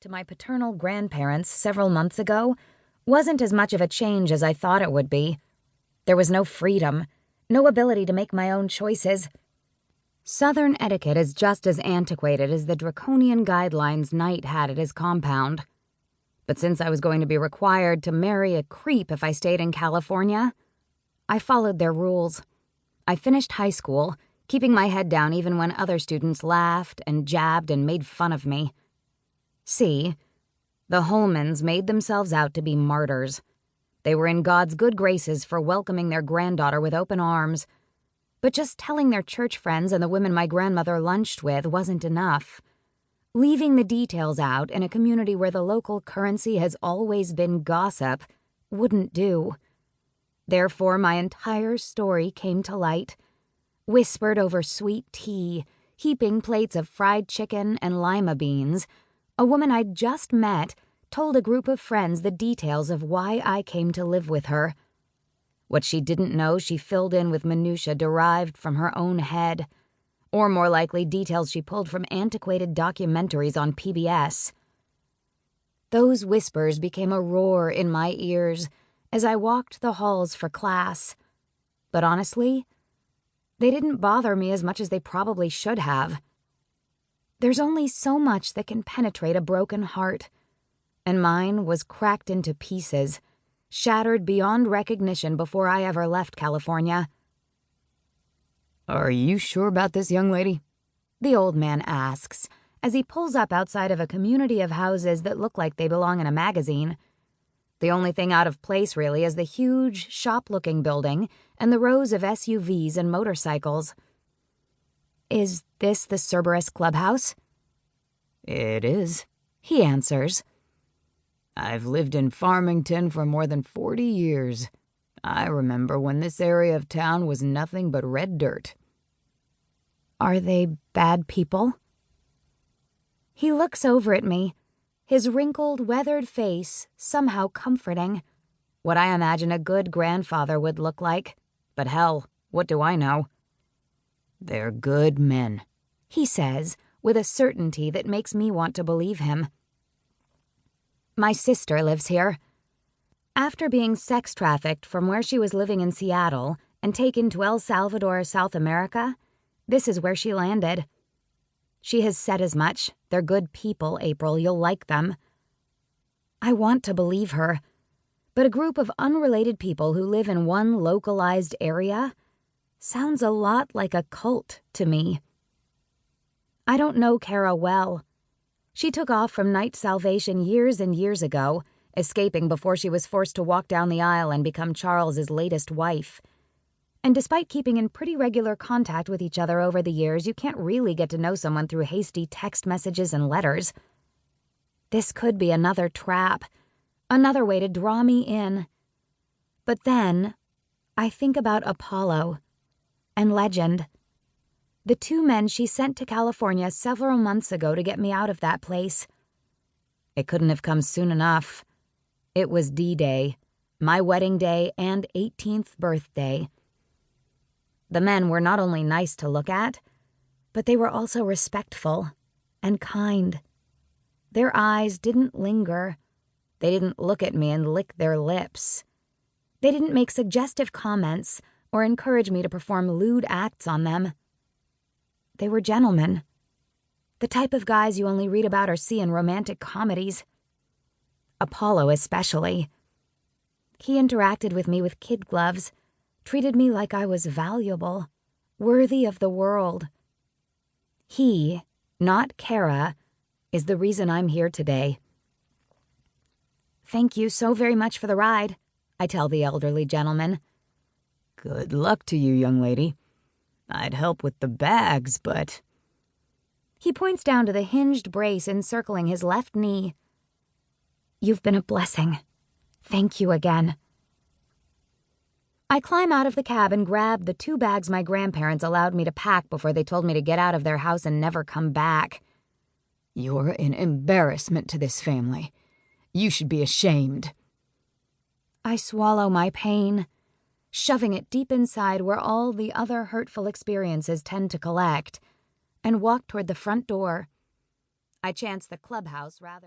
to my paternal grandparents several months ago wasn't as much of a change as I thought it would be. There was no freedom, no ability to make my own choices. Southern etiquette is just as antiquated as the draconian guidelines Knight had at his compound. But since I was going to be required to marry a creep if I stayed in California, I followed their rules. I finished high school, keeping my head down even when other students laughed and jabbed and made fun of me. See, the Holmans made themselves out to be martyrs. They were in God's good graces for welcoming their granddaughter with open arms. But just telling their church friends and the women my grandmother lunched with wasn't enough. Leaving the details out in a community where the local currency has always been gossip wouldn't do. Therefore, my entire story came to light, whispered over sweet tea, heaping plates of fried chicken and lima beans. A woman I'd just met told a group of friends the details of why I came to live with her. What she didn't know, she filled in with minutiae derived from her own head, or more likely details she pulled from antiquated documentaries on PBS. Those whispers became a roar in my ears as I walked the halls for class. But honestly, they didn't bother me as much as they probably should have. There's only so much that can penetrate a broken heart, and mine was cracked into pieces, shattered beyond recognition before I ever left California. "Are you sure about this, young lady?" the old man asks as he pulls up outside of a community of houses that look like they belong in a magazine. The only thing out of place, really, is the huge, shop-looking building and the rows of SUVs and motorcycles. "Is this the Cerberus clubhouse?" "It is," he answers. "I've lived in Farmington for more than 40 years. I remember when this area of town was nothing but red dirt." "Are they bad people?" He looks over at me, his wrinkled, weathered face somehow comforting. What I imagine a good grandfather would look like. But hell, what do I know? "They're good men," he says, with a certainty that makes me want to believe him. "My sister lives here. After being sex trafficked from where she was living in Seattle and taken to El Salvador, South America, this is where she landed. She has said as much. They're good people, April. You'll like them." I want to believe her, but a group of unrelated people who live in one localized area sounds a lot like a cult to me. I don't know Kara well. She took off from Night Salvation years and years ago, escaping before she was forced to walk down the aisle and become Charles's latest wife. And despite keeping in pretty regular contact with each other over the years, you can't really get to know someone through hasty text messages and letters. This could be another trap, another way to draw me in. But then, I think about Apollo and Legend, the two men she sent to California several months ago to get me out of that place. It couldn't have come soon enough. It was D-Day, my wedding day and 18th birthday. The men were not only nice to look at, but they were also respectful and kind. Their eyes didn't linger. They didn't look at me and lick their lips. They didn't make suggestive comments or encourage me to perform lewd acts on them. They were gentlemen, the type of guys you only read about or see in romantic comedies. Apollo especially. He interacted with me with kid gloves, treated me like I was valuable, worthy of the world. He, not Kara, is the reason I'm here today. "Thank you so very much for the ride," I tell the elderly gentleman. "Good luck to you, young lady. I'd help with the bags, but..." He points down to the hinged brace encircling his left knee. "You've been a blessing. Thank you again." I climb out of the cab and grab the 2 bags my grandparents allowed me to pack before they told me to get out of their house and never come back. "You're an embarrassment to this family. You should be ashamed." I swallow my pain, shoving it deep inside where all the other hurtful experiences tend to collect, and walk toward the front door. I chance the clubhouse rather than...